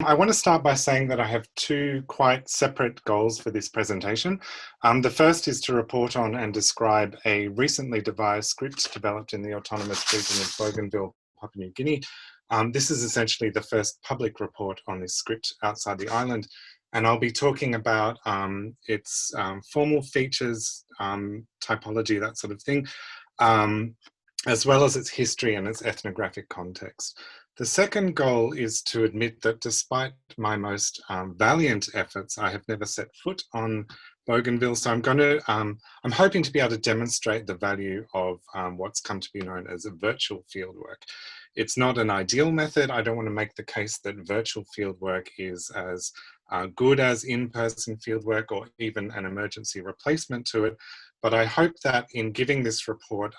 I want to start by saying that I have two quite separate goals for this presentation. The first is to report on and describe a recently devised script developed in the autonomous region of Bougainville, Papua New Guinea. This is essentially the first public report on this script outside the island, and I'll be talking about its formal features, typology, that sort of thing, as well as its history and its ethnographic context. The second goal is to admit that despite my most valiant efforts, I have never set foot on Bougainville. So I'm hoping to be able to demonstrate the value of what's come to be known as a virtual fieldwork. It's not an ideal method. I don't want to make the case that virtual fieldwork is as good as in-person fieldwork or even an emergency replacement to it. But I hope that in giving this report,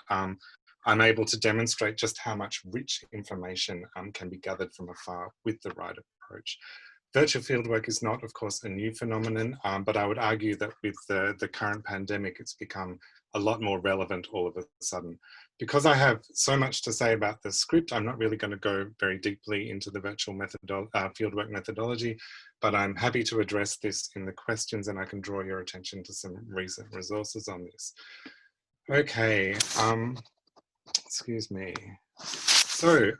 I'm able to demonstrate just how much rich information can be gathered from afar with the right approach. Virtual fieldwork is not, of course, a new phenomenon, but I would argue that with the current pandemic, it's become a lot more relevant all of a sudden. Because I have so much to say about the script, I'm not really going to go very deeply into the virtual fieldwork methodology, but I'm happy to address this in the questions, and I can draw your attention to some recent resources on this. Okay. Excuse me. So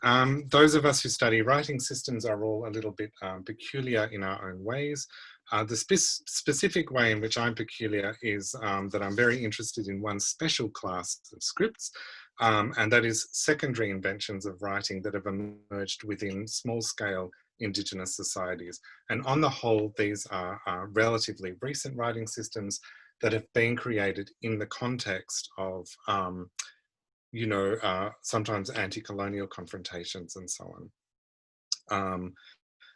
those of us who study writing systems are all a little bit peculiar in our own ways. The specific way in which I'm peculiar is that I'm very interested in one special class of scripts, and that is secondary inventions of writing that have emerged within small-scale Indigenous societies. And on the whole, these are relatively recent writing systems that have been created in the context of sometimes anti-colonial confrontations and so on,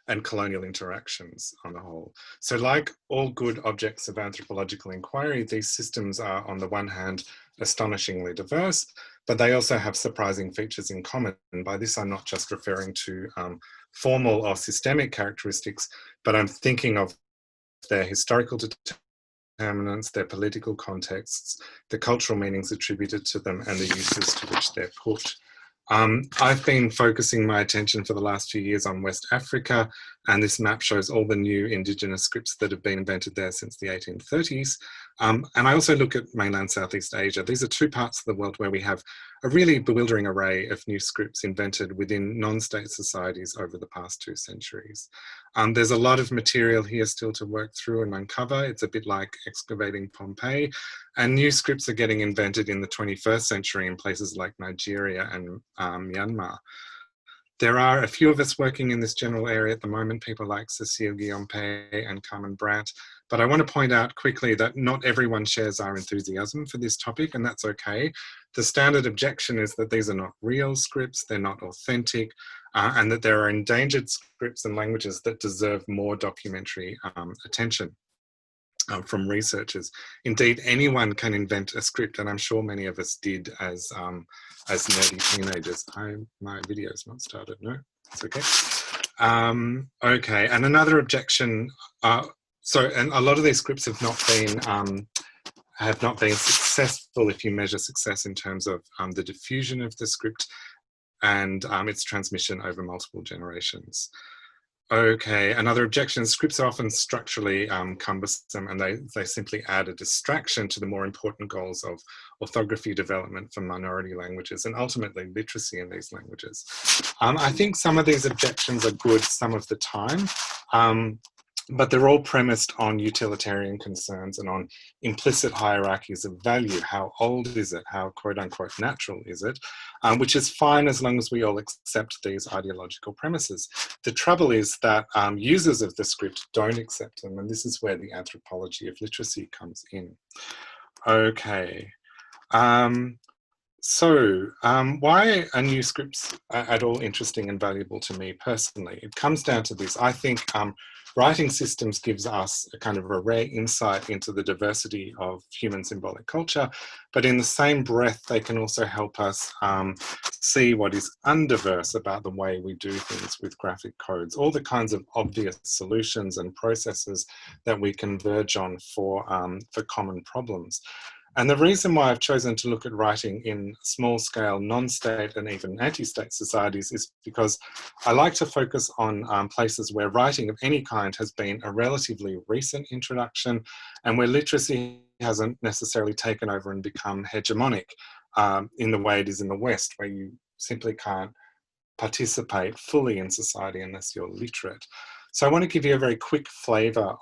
and colonial interactions on the whole. So like all good objects of anthropological inquiry, these systems are on the one hand astonishingly diverse, but they also have surprising features in common. And by this, I'm not just referring to formal or systemic characteristics, but I'm thinking of their historical determinants, their political contexts, the cultural meanings attributed to them, and the uses to which they're put. I've been focusing my attention for the last few years on West Africa, and this map shows all the new Indigenous scripts that have been invented there since the 1830s. And I also look at mainland Southeast Asia. These are two parts of the world where we have a really bewildering array of new scripts invented within non-state societies over the past 2 centuries. There's a lot of material here still to work through and uncover. It's a bit like excavating Pompeii, and new scripts are getting invented in the 21st century in places like Nigeria and Myanmar. There are a few of us working in this general area at the moment, people like Cecile Guillaume-Pay and Carmen Brandt, but I want to point out quickly that not everyone shares our enthusiasm for this topic, and that's okay. The standard objection is that these are not real scripts, they're not authentic, and that there are endangered scripts and languages that deserve more documentary attention from researchers. Indeed, anyone can invent a script, and I'm sure many of us did as nerdy teenagers. My video's not started, no, it's okay. Okay, and another objection, and a lot of these scripts have not been successful if you measure success in terms of the diffusion of the script and its transmission over multiple generations. Okay, another objection, scripts are often structurally cumbersome, and they simply add a distraction to the more important goals of orthography development for minority languages and ultimately literacy in these languages. I think some of these objections are good some of the time, but they're all premised on utilitarian concerns and on implicit hierarchies of value. How old is it? How quote unquote natural is it? Which is fine as long as we all accept these ideological premises. The trouble is that users of the script don't accept them, and this is where the anthropology of literacy comes in. Okay. Why are new scripts at all interesting and valuable to me personally? It comes down to this. I think writing systems gives us a kind of a rare insight into the diversity of human symbolic culture, but in the same breath, they can also help us see what is undiverse about the way we do things with graphic codes, all the kinds of obvious solutions and processes that we converge on for common problems. And the reason why I've chosen to look at writing in small-scale, non-state and even anti-state societies is because I like to focus on places where writing of any kind has been a relatively recent introduction and where literacy hasn't necessarily taken over and become hegemonic in the way it is in the West, where you simply can't participate fully in society unless you're literate. So I want to give you a very quick flavour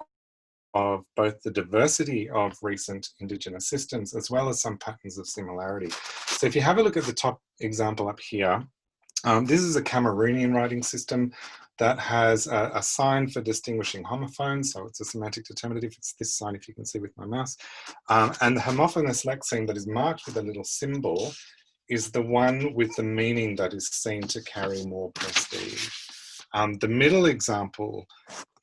of both the diversity of recent Indigenous systems as well as some patterns of similarity. So if you have a look at the top example up here, this is a Cameroonian writing system that has a sign for distinguishing homophones. So it's a semantic determinative. It's this sign, if you can see with my mouse. And the homophonous lexeme that is marked with a little symbol is the one with the meaning that is seen to carry more prestige. The middle example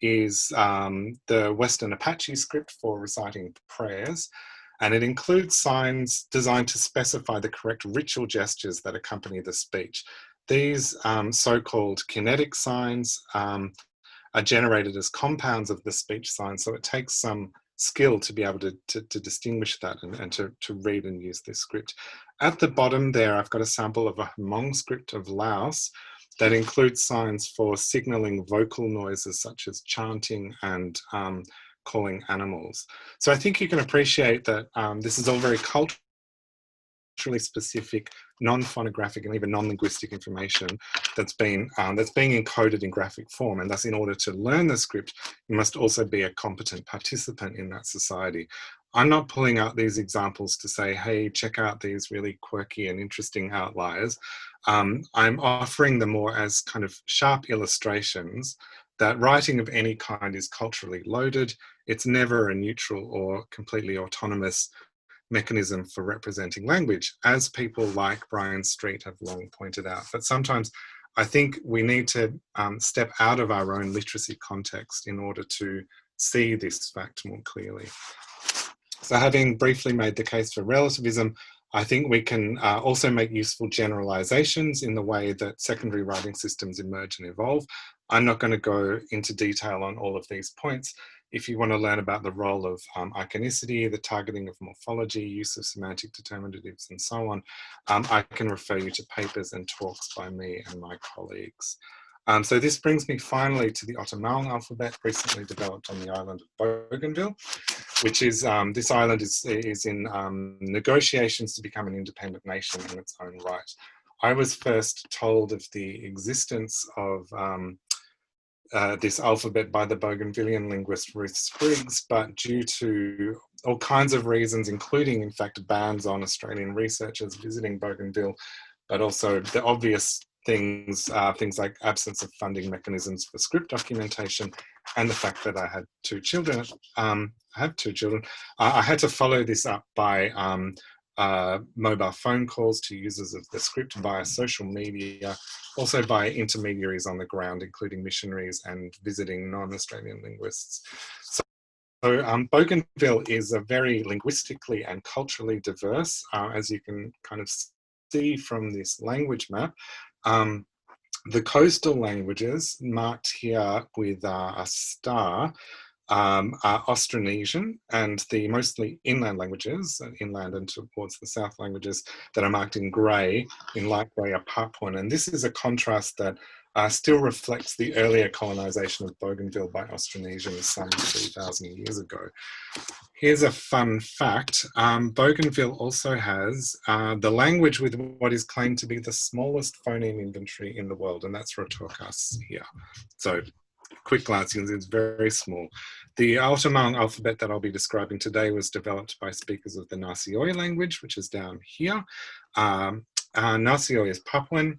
is the Western Apache script for reciting prayers, and it includes signs designed to specify the correct ritual gestures that accompany the speech. These so-called kinetic signs are generated as compounds of the speech signs, so it takes some skill to be able to distinguish that and to read and use this script. At the bottom there, I've got a sample of a Otomaung script of Laos that includes signs for signalling vocal noises such as chanting and calling animals. So I think you can appreciate that this is all very culturally specific, non-phonographic and even non-linguistic information that's being encoded in graphic form. And thus, in order to learn the script, you must also be a competent participant in that society. I'm not pulling out these examples to say, hey, check out these really quirky and interesting outliers. I'm offering them more as kind of sharp illustrations that writing of any kind is culturally loaded. It's never a neutral or completely autonomous mechanism for representing language, as people like Brian Street have long pointed out. But sometimes I think we need to step out of our own literacy context in order to see this fact more clearly. So having briefly made the case for relativism, I think we can also make useful generalizations in the way that secondary writing systems emerge and evolve. I'm not going to go into detail on all of these points. If you want to learn about the role of iconicity, the targeting of morphology, use of semantic determinatives, and so on, I can refer you to papers and talks by me and my colleagues. So this brings me finally to the Otomaung alphabet, recently developed on the island of Bougainville, which is, this island is in negotiations to become an independent nation in its own right. I was first told of the existence of this alphabet by the Bougainvillean linguist Ruth Spriggs, but due to all kinds of reasons, including in fact bans on Australian researchers visiting Bougainville, but also the obvious things like absence of funding mechanisms for script documentation, and the fact that I had two children. I had to follow this up by mobile phone calls to users of the script via social media, also by intermediaries on the ground, including missionaries and visiting non-Australian linguists. So Bougainville is a very linguistically and culturally diverse, as you can kind of see from this language map. The coastal languages marked here with a star are Austronesian, and the mostly inland languages, inland and towards the south languages that are marked in grey, in light grey, are Papuan. And this is a contrast that still reflects the earlier colonisation of Bougainville by Austronesians some 3,000 years ago. Here's a fun fact. Bougainville also has the language with what is claimed to be the smallest phoneme inventory in the world, and that's Rotorkas here. So quick glance, it's very small. The Otomaung alphabet that I'll be describing today was developed by speakers of the Nasioi language, which is down here. Nasioi is Papuan.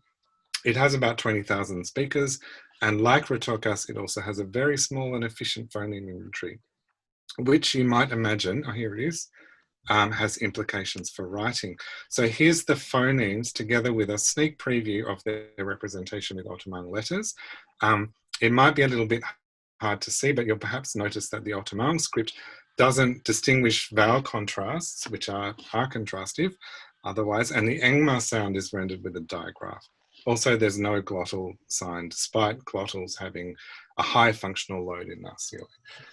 It has about 20,000 speakers, and like Rotorkas, it also has a very small and efficient phoneme inventory, which you might imagine, oh, here it is, has implications for writing. So here's the phonemes together with a sneak preview of their representation with Otomaung letters. It might be a little bit hard to see, but you'll perhaps notice that the Otomaung script doesn't distinguish vowel contrasts, which are contrastive otherwise, and the engma sound is rendered with a digraph. Also, there's no glottal sign, despite glottals having a high functional load in Nasioi.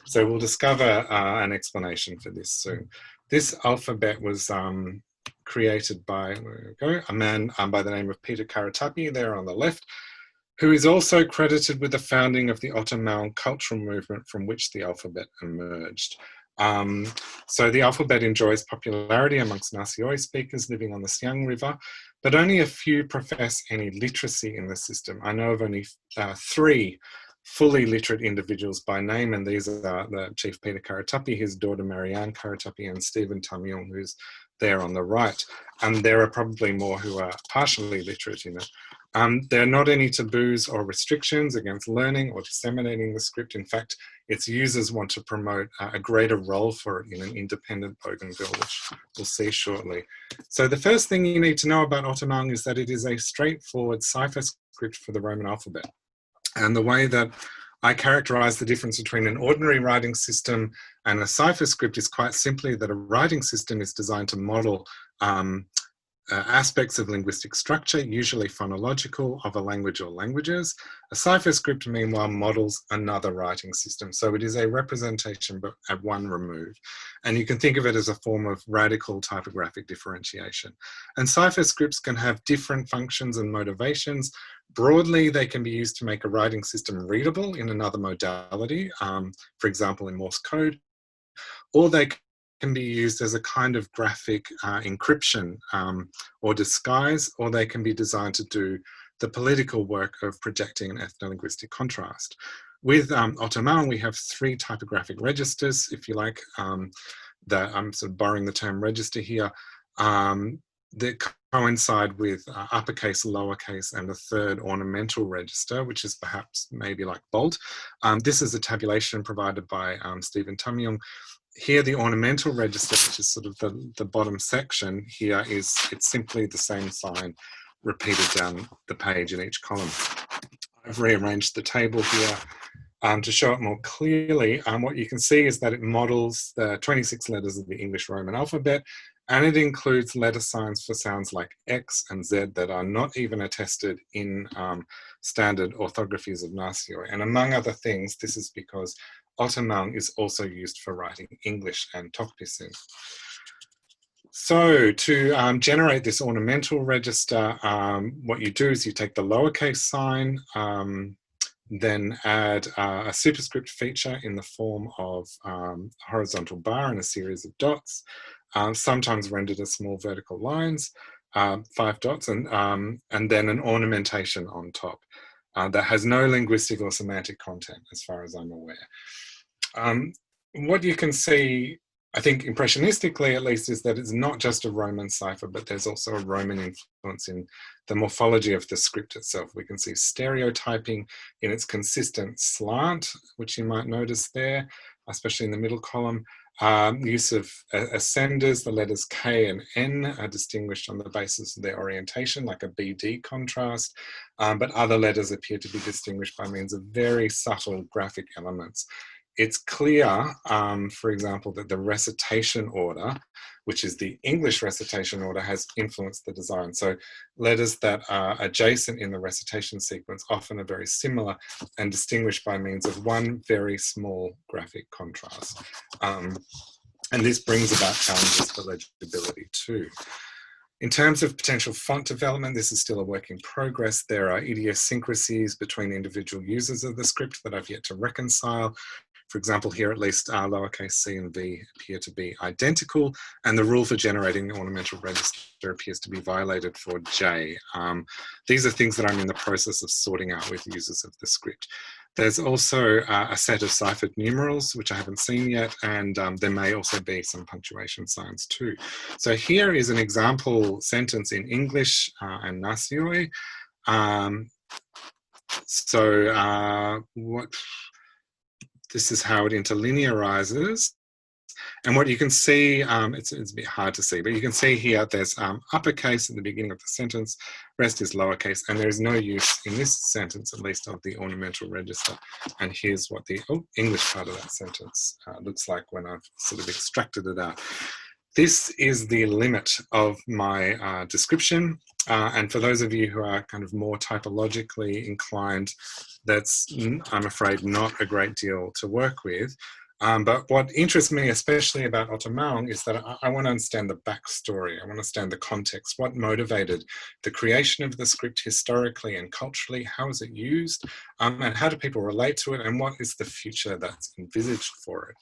So we'll discover an explanation for this soon. This alphabet was created by, where we go, a man by the name of Peter Karatapi there on the left, who is also credited with the founding of the Otomaung cultural movement from which the alphabet emerged. So the alphabet enjoys popularity amongst Nasioi speakers living on the Siang River, but only a few profess any literacy in the system. I know of only 3 fully literate individuals by name, and these are the Chief Peter Karatapi, his daughter Marianne Karatapi, and Stephen Otomaung, who's there on the right. And there are probably more who are partially literate in it. There are not any taboos or restrictions against learning or disseminating the script. In fact, its users want to promote a greater role for it in an independent Bougainville, which we'll see shortly. So the first thing you need to know about Otomaung is that it is a straightforward cipher script for the Roman alphabet. And the way that I characterize the difference between an ordinary writing system and a cipher script is quite simply that a writing system is designed to model aspects of linguistic structure, usually phonological, of a language or languages. A cipher script, meanwhile, models another writing system. So it is a representation, but at one remove. And you can think of it as a form of radical typographic differentiation. And cipher scripts can have different functions and motivations. Broadly, they can be used to make a writing system readable in another modality, for example, in Morse code, or they can be used as a kind of graphic encryption or disguise, or they can be designed to do the political work of projecting an ethno-linguistic contrast. With Otomaung, we have 3 typographic registers, if you like, that I'm sort of borrowing the term register here, that coincide with uppercase, lowercase, and a 3rd ornamental register, which is perhaps maybe like bold. This is a tabulation provided by Stephen Otomaung. Here, the ornamental register, which is sort of the bottom section here, it's simply the same sign repeated down the page in each column. I've rearranged the table here to show it more clearly. What you can see is that it models the 26 letters of the English Roman alphabet, and it includes letter signs for sounds like X and Z that are not even attested in standard orthographies of Nasioi. And among other things, this is because Otomaung is also used for writing English and Tokpisin. So to generate this ornamental register, what you do is you take the lowercase sign, then add a superscript feature in the form of a horizontal bar and a series of dots, sometimes rendered as small vertical lines, 5 dots, and then an ornamentation on top that has no linguistic or semantic content, as far as I'm aware. What you can see, I think impressionistically at least, is that it's not just a Roman cipher, but there's also a Roman influence in the morphology of the script itself. We can see stereotyping in its consistent slant, which you might notice there, especially in the middle column. Use of ascenders, the letters K and N are distinguished on the basis of their orientation, like a BD contrast, but other letters appear to be distinguished by means of very subtle graphic elements. It's clear, for example, that the recitation order, which is the English recitation order, has influenced the design. So letters that are adjacent in the recitation sequence often are very similar and distinguished by means of one very small graphic contrast. And this brings about challenges for legibility too. In terms of potential font development, this is still a work in progress. There are idiosyncrasies between individual users of the script that I've yet to reconcile. For example, here at least lowercase c and v appear to be identical, and the rule for generating the ornamental register appears to be violated for j. These are things that I'm in the process of sorting out with users of the script. There's also a set of ciphered numerals, which I haven't seen yet, and there may also be some punctuation signs too. So here is an example sentence in English and Nasioi. This is how it interlinearizes. And what you can see, it's a bit hard to see, but you can see here there's uppercase at the beginning of the sentence, rest is lowercase, and there is no use in this sentence, at least, of the ornamental register. And here's what the English part of that sentence looks like when I've sort of extracted it out. This is the limit of my description. And for those of you who are kind of more typologically inclined, that's, I'm afraid, not a great deal to work with. But what interests me especially about Otomaung is that I want to understand the backstory. I want to understand the context. What motivated the creation of the script historically and culturally? How is it used? And how do people relate to it? And what is the future that's envisaged for it?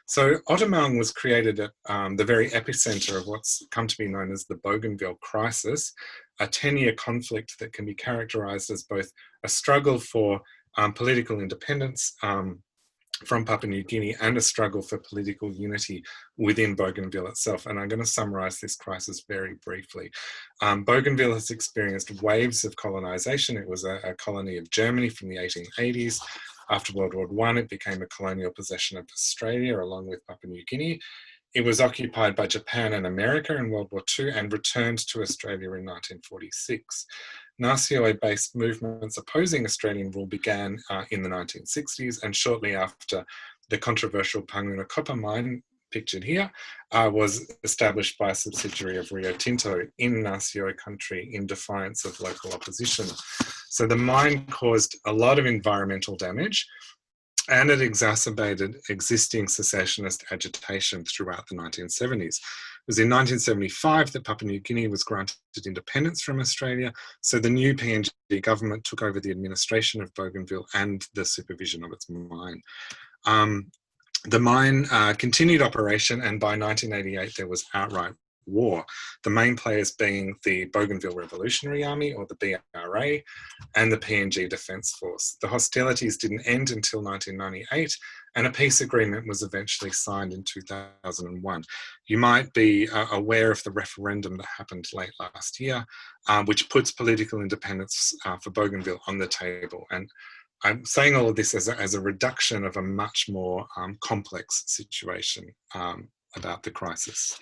So Otomaung was created at the very epicenter of what's come to be known as the Bougainville Crisis, a 10-year conflict that can be characterized as both a struggle for political independence from Papua New Guinea and a struggle for political unity within Bougainville itself. And I'm going to summarize this crisis very briefly. Bougainville has experienced waves of colonization. It was a colony of Germany from the 1880s. After World War I, it became a colonial possession of Australia along with Papua New Guinea. It was occupied by Japan and America in World War II and returned to Australia in 1946. Nasioi-based movements opposing Australian rule began in the 1960s, and shortly after, the controversial Panguna copper mine, pictured here, was established by a subsidiary of Rio Tinto in Nasioi country in defiance of local opposition. So the mine caused a lot of environmental damage, and it exacerbated existing secessionist agitation throughout the 1970s. It was in 1975 that Papua New Guinea was granted independence from Australia, so the new PNG government took over the administration of Bougainville and the supervision of its mine. The mine continued operation, and by 1988 there was outright war, the main players being the Bougainville Revolutionary Army, or the BRA, and the PNG Defence Force. The hostilities didn't end until 1998, and a peace agreement was eventually signed in 2001. You might be aware of the referendum that happened late last year, which puts political independence for Bougainville on the table. And I'm saying all of this as a reduction of a much more complex situation about the crisis.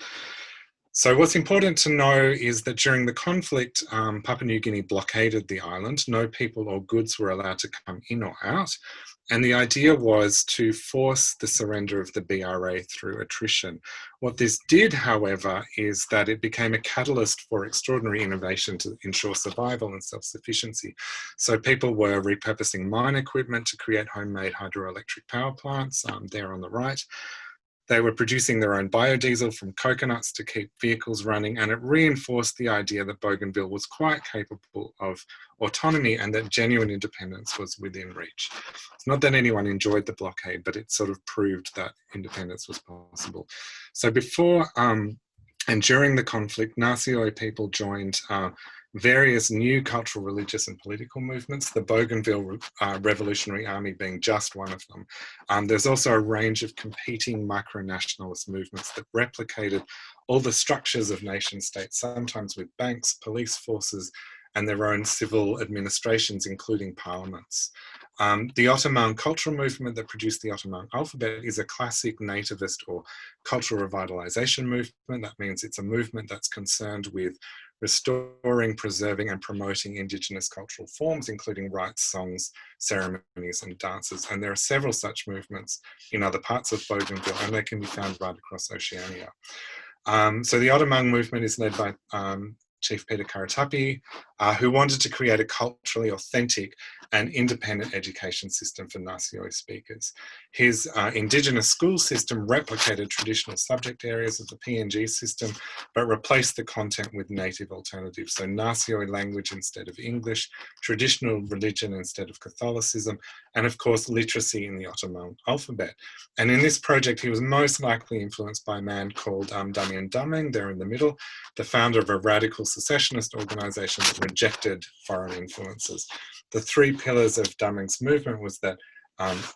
So what's important to know is that during the conflict, Papua New Guinea blockaded the island. No people or goods were allowed to come in or out. And the idea was to force the surrender of the BRA through attrition. What this did, however, is that it became a catalyst for extraordinary innovation to ensure survival and self-sufficiency. So people were repurposing mine equipment to create homemade hydroelectric power plants, there on the right. They were producing their own biodiesel from coconuts to keep vehicles running, and it reinforced the idea that Bougainville was quite capable of autonomy and that genuine independence was within reach. It's not that anyone enjoyed the blockade, but it sort of proved that independence was possible. So before and during the conflict, Nasioi people joined various new cultural, religious and political movements, the Bougainville Revolutionary Army being just one of them. There's also a range of competing micro-nationalist movements that replicated all the structures of nation states, sometimes with banks, police forces, and their own civil administrations, including parliaments. The Otomaung cultural movement that produced the Ottoman Alphabet is a classic nativist or cultural revitalization movement. That means it's a movement that's concerned with restoring, preserving and promoting Indigenous cultural forms, including rites, songs, ceremonies and dances. And there are several such movements in other parts of Bougainville, and they can be found right across Oceania. So the Otomaung movement is led by Chief Peter Karatapi, who wanted to create a culturally authentic and independent education system for Nasioi speakers. His Indigenous school system replicated traditional subject areas of the PNG system, but replaced the content with native alternatives. So Nasioi language instead of English, traditional religion instead of Catholicism, and of course literacy in the Ottoman alphabet. And in this project, he was most likely influenced by a man called Damian Dameng, there in the middle, the founder of a radical secessionist organisation that rejected foreign influences. The three pillars of Dameng's movement was that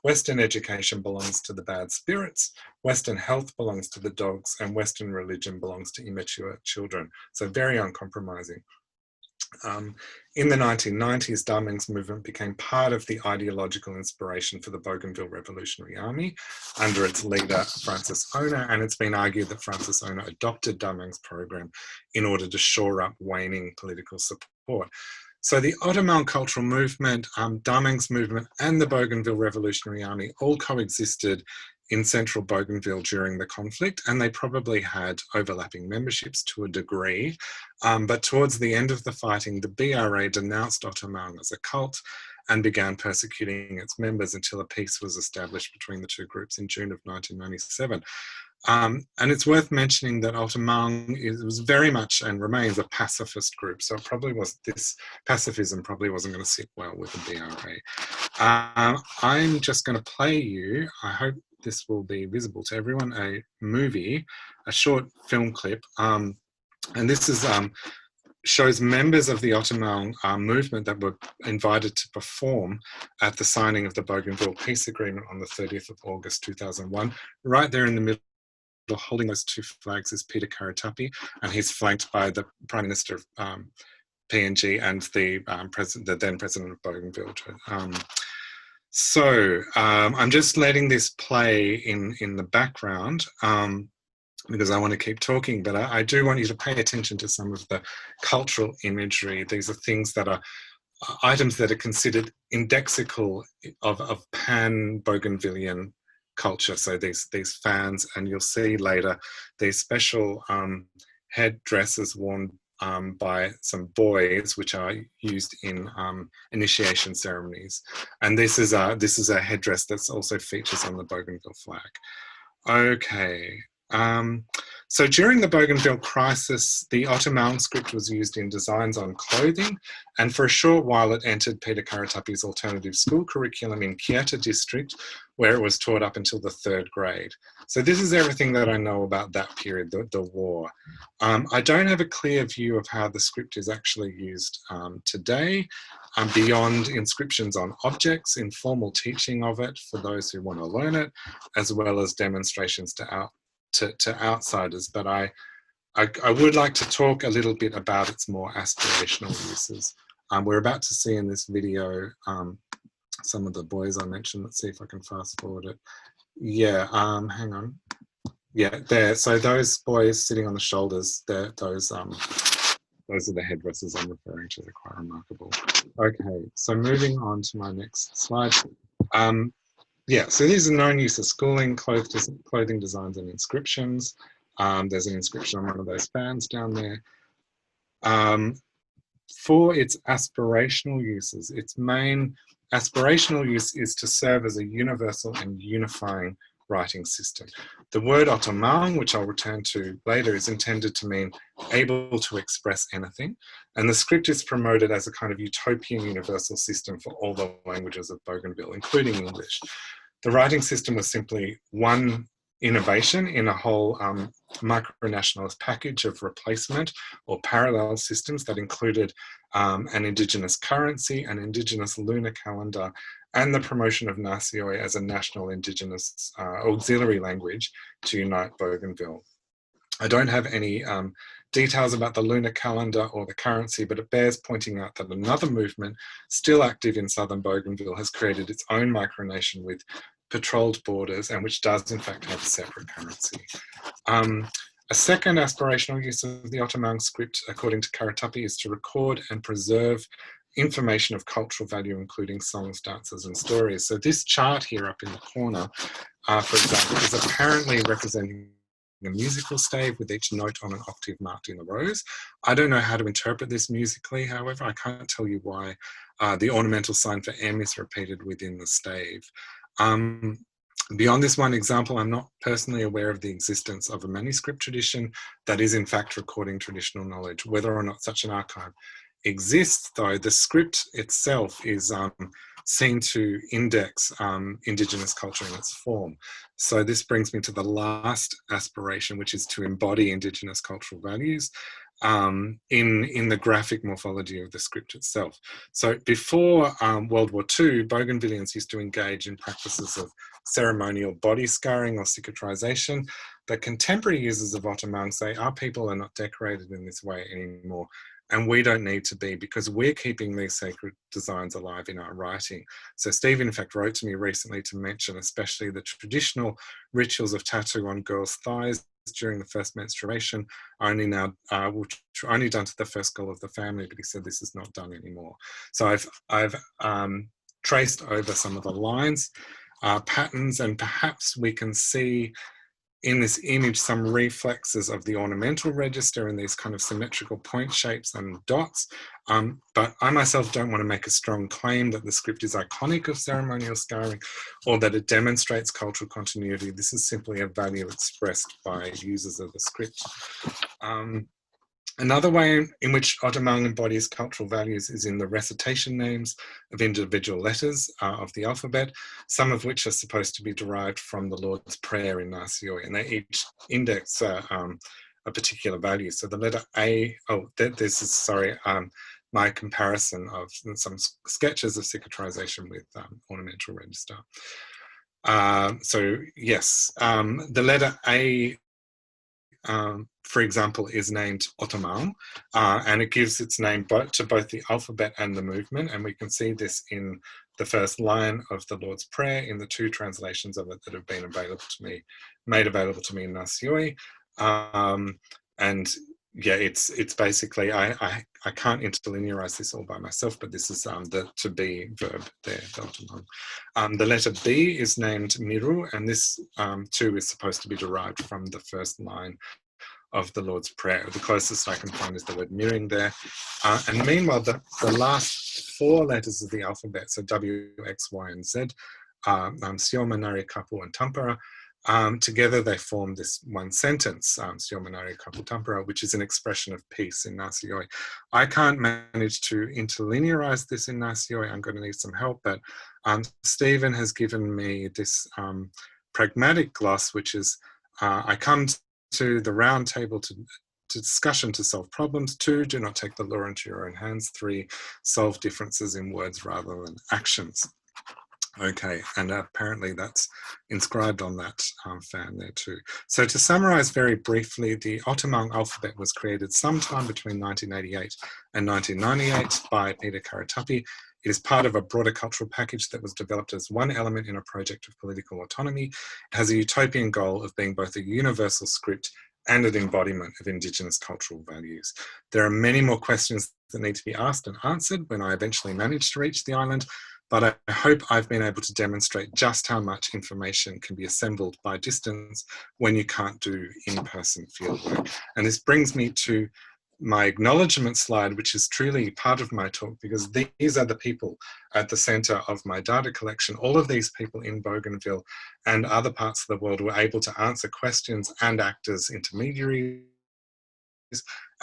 Western education belongs to the bad spirits, Western health belongs to the dogs, and Western religion belongs to immature children. So very uncompromising. In the 1990s, Dameng's movement became part of the ideological inspiration for the Bougainville Revolutionary Army under its leader, Francis Ona, and it's been argued that Francis Ona adopted Dameng's program in order to shore up waning political support. So the Otomaung cultural movement, Damang's movement and the Bougainville Revolutionary Army all coexisted in central Bougainville during the conflict, and they probably had overlapping memberships to a degree. But towards the end of the fighting, the BRA denounced Otomaung as a cult and began persecuting its members until a peace was established between the two groups in June of 1997. And it's worth mentioning that Otomaung was very much and remains a pacifist group, so it probably was, this pacifism probably wasn't going to sit well with the BRA. I'm just going to play you, I hope this will be visible to everyone, a movie, a short film clip, and this is shows members of the Otomaung movement that were invited to perform at the signing of the Bougainville Peace Agreement on the 30th of August 2001. Right there in the middle, holding those two flags, is Peter Karatapi, and he's flanked by the Prime Minister of PNG and the then President of Bougainville. I'm just letting this play in the background because I want to keep talking, but I do want you to pay attention to some of the cultural imagery. These are things that are items that are considered indexical of pan-Bougainvillian culture. So these fans, and you'll see later these special headdresses worn by some boys, which are used in initiation ceremonies. And this is a headdress that's also features on the Bougainville flag. Okay. So during the Bougainville Crisis, the Otomaung script was used in designs on clothing, and for a short while it entered Peter Karatapi's alternative school curriculum in Kieta district, where it was taught up until the 3rd grade. So this is everything that I know about that period, the war. I don't have a clear view of how the script is actually used today, beyond inscriptions on objects, informal teaching of it for those who want to learn it, as well as demonstrations to outsiders. But I would like to talk a little bit about its more aspirational uses. We're about to see in this video some of the boys I mentioned. Let's see if I can fast forward it. Yeah, hang on. Yeah, there. So those boys sitting on the shoulders, those are the headdresses I'm referring to. They're quite remarkable. Okay, so moving on to my next slide. Yeah, so these are known use of schooling, clothing designs and inscriptions. There's an inscription on one of those fans down there. For its aspirational uses, its main aspirational use is to serve as a universal and unifying writing system. The word Otomaung, which I'll return to later, is intended to mean able to express anything. And the script is promoted as a kind of utopian universal system for all the languages of Bougainville, including English. The writing system was simply one innovation in a whole micronationalist package of replacement or parallel systems that included an indigenous currency, an indigenous lunar calendar, and the promotion of Nasioi as a national indigenous auxiliary language to unite Bougainville. I don't have any details about the lunar calendar or the currency, but it bears pointing out that another movement still active in southern Bougainville has created its own micronation with patrolled borders, and which does in fact have a separate currency. A second aspirational use of the Otomaung script, according to Karatapi, is to record and preserve information of cultural value, including songs, dances, and stories. So this chart here up in the corner, for example, is apparently representing a musical stave with each note on an octave marked in the rows. I don't know how to interpret this musically, however. I can't tell you why the ornamental sign for M is repeated within the stave. Beyond this one example, I'm not personally aware of the existence of a manuscript tradition that is in fact recording traditional knowledge. Whether or not such an archive exists, though, the script itself is seen to index Indigenous culture in its form. So this brings me to the last aspiration, which is to embody Indigenous cultural values in the graphic morphology of the script itself. So before World War II, Bougainvillians used to engage in practices of ceremonial body scarring or cicatrization, but contemporary users of Otomaung say our people are not decorated in this way anymore, and we don't need to be, because we're keeping these sacred designs alive in our writing. So Steve, in fact, wrote to me recently to mention especially the traditional rituals of tattoo on girls' thighs during the first menstruation are only now only done to the first girl of the family, but he said this is not done anymore. So I've traced over some of the lines, patterns, and perhaps we can see in this image some reflexes of the ornamental register in these kind of symmetrical point shapes and dots. But I myself don't want to make a strong claim that the script is iconic of ceremonial scarring or that it demonstrates cultural continuity. This is simply a value expressed by users of the script. Another way in which Otomaung embodies cultural values is in the recitation names of individual letters of the alphabet, some of which are supposed to be derived from the Lord's Prayer in Nasioi, and they each index a particular value. So the letter A, this is, sorry, my comparison of some sketches of cicatrization with ornamental register. So yes, the letter A, for example, is named Otomaung, and it gives its name to both the alphabet and the movement, and we can see this in the first line of the Lord's Prayer in the 2 translations of it that have been made available to me in Nasioi. And yeah, it's basically, I can't interlinearize this all by myself, but this is the to be verb there, the Otomaung. The letter B is named Miru, and this too is supposed to be derived from the first line of the Lord's Prayer. The closest I can find is the word mirroring there. And meanwhile, the last 4 letters of the alphabet, so W, X, Y, and Z, Sioma, Nari, Kapu, and Tampara, together they form this one sentence, Sioma, Nari, Kapu, Tampara, which is an expression of peace in Nasioi. I can't manage to interlinearize this in Nasioi. I'm going to need some help, but Stephen has given me this pragmatic gloss, which is, I come to the round table to discussion to solve problems. 2, do not take the law into your own hands. 3, solve differences in words rather than actions. Okay, and apparently that's inscribed on that fan there too. So to summarize very briefly, the Otomaung alphabet was created sometime between 1988 and 1998 by Peter Karatapi. It is part of a broader cultural package that was developed as one element in a project of political autonomy. It has a utopian goal of being both a universal script and an embodiment of Indigenous cultural values. There are many more questions that need to be asked and answered when I eventually manage to reach the island, but I hope I've been able to demonstrate just how much information can be assembled by distance when you can't do in-person fieldwork. And this brings me to my acknowledgement slide, which is truly part of my talk, because these are the people at the center of my data collection. All of these people in Bougainville and other parts of the world were able to answer questions and act as intermediaries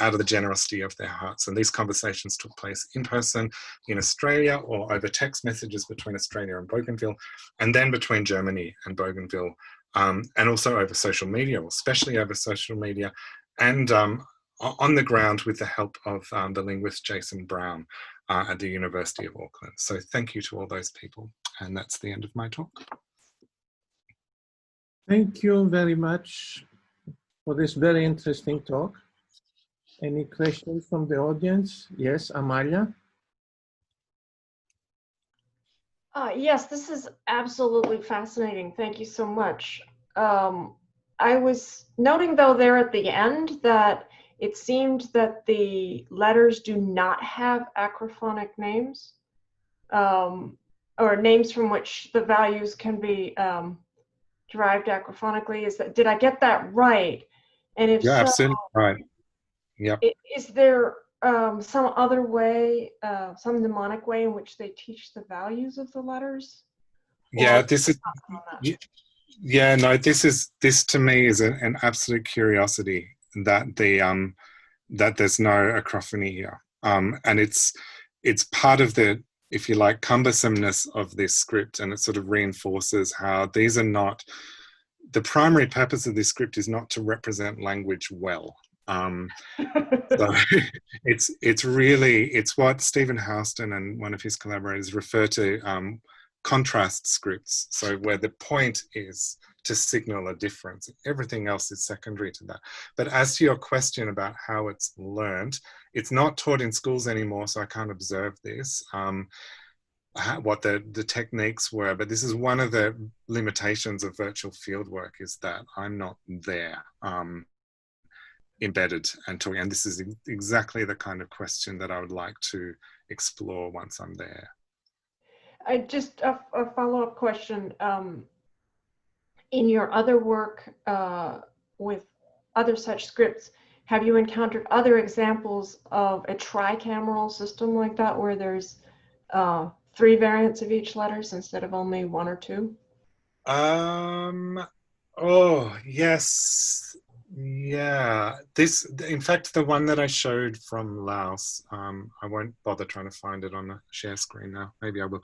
out of the generosity of their hearts. And these conversations took place in person in Australia or over text messages between Australia and Bougainville, and then between Germany and Bougainville, and also over social media, or especially over social media, and on the ground with the help of the linguist Jason Brown at the University of Auckland. So thank you to all those people. And that's the end of my talk. Thank you very much for this very interesting talk. Any questions from the audience? Yes, Amalia? Yes, this is absolutely fascinating. Thank you so much. I was noting though there at the end that it seemed that the letters do not have acrophonic names, or names from which the values can be derived acrophonically. Did I get that right? And if You're so, absolutely right. Yep. Is there some other way, some mnemonic way in which they teach the values of the letters? Yeah, this is, yeah, no, this to me is an absolute curiosity that that there's no acrophony here. And it's part of the, if you like, cumbersomeness of this script, and it sort of reinforces how these are not, the primary purpose of this script is not to represent language well. So it's really, it's what Stephen Houston and one of his collaborators refer to contrast scripts. So where the point is to signal a difference, everything else is secondary to that. But as to your question about how it's learned, it's not taught in schools anymore, so I can't observe this. what the techniques were, but this is one of the limitations of virtual fieldwork, is that I'm not there embedded and talking, and this is exactly the kind of question that I would like to explore once I'm there. I just a follow-up question. In your other work with other such scripts, have you encountered other examples of a tricameral system like that, where there's 3 variants of each letters instead of only 1 or 2? Oh, yes. Yeah. This, in fact, the one that I showed from Laos, I won't bother trying to find it on the share screen now. Maybe I will.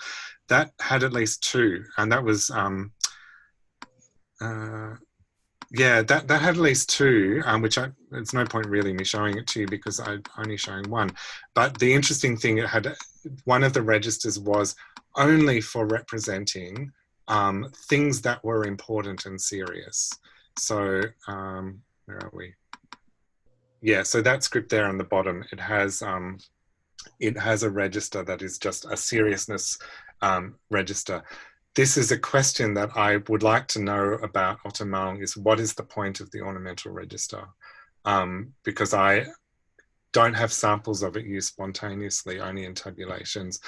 That had at least 2, and that was, yeah, that had at least 2, which it's no point really me showing it to you because I'm only showing 1. But the interesting thing, it had, one of the registers was only for representing things that were important and serious. So where are we? Yeah, so that script there on the bottom, it has a register that is just a seriousness register. This is a question that I would like to know about Otomaung, is what is the point of the ornamental register? Because I don't have samples of it used spontaneously, only in tabulations.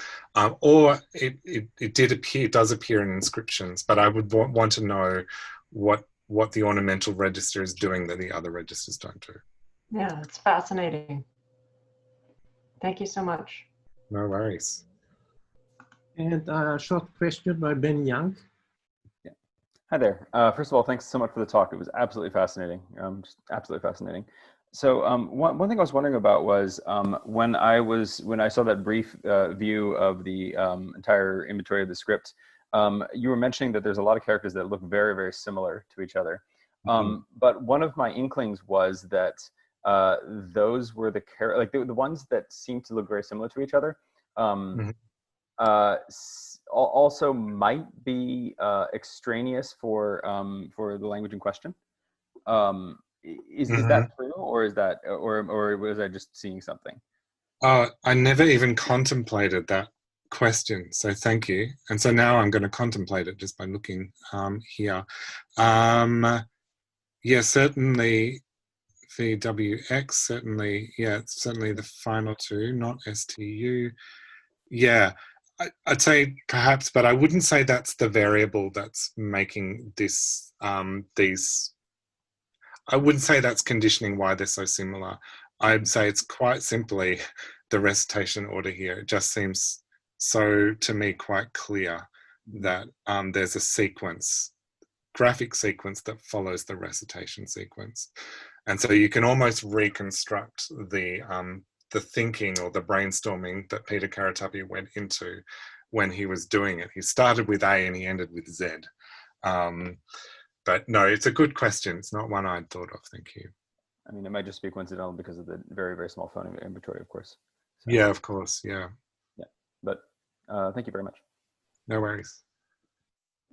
Or it does appear in inscriptions, but I would want to know what the ornamental register is doing that the other registers don't do. Yeah, it's fascinating. Thank you so much. No worries. And a short question by Ben Young. Yeah. Hi there. First of all, thanks so much for the talk. It was absolutely fascinating. Just absolutely fascinating. So one thing I was wondering about was when I saw that brief view of the entire inventory of the script, you were mentioning that there's a lot of characters that look very, very similar to each other. But one of my inklings was that those were the ones that seemed to look very similar to each other. Also might be extraneous for the language in question. Is that true, or is that, or was I just seeing something? I never even contemplated that question, so thank you. And so now I'm going to contemplate it just by looking here. Yeah, certainly VWX, certainly, yeah, certainly the final 2, not STU. Yeah, I'd say perhaps, but I wouldn't say that's the variable that's making this, I wouldn't say that's conditioning why they're so similar. I'd say it's quite simply the recitation order here. It just seems so, to me, quite clear that there's a sequence, graphic sequence that follows the recitation sequence. And so you can almost reconstruct the thinking or the brainstorming that Peter Karatapi went into when he was doing it. He started with A and he ended with Z. But no, it's a good question. It's not one I'd thought of. Thank you. I mean, it might just be coincidental because of the very, very small phoneme inventory, of course. So, yeah, of course. Yeah. Yeah, but thank you very much. No worries.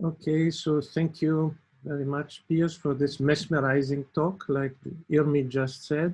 Okay, so thank you very much, Piers, for this mesmerizing talk, like Irmi just said.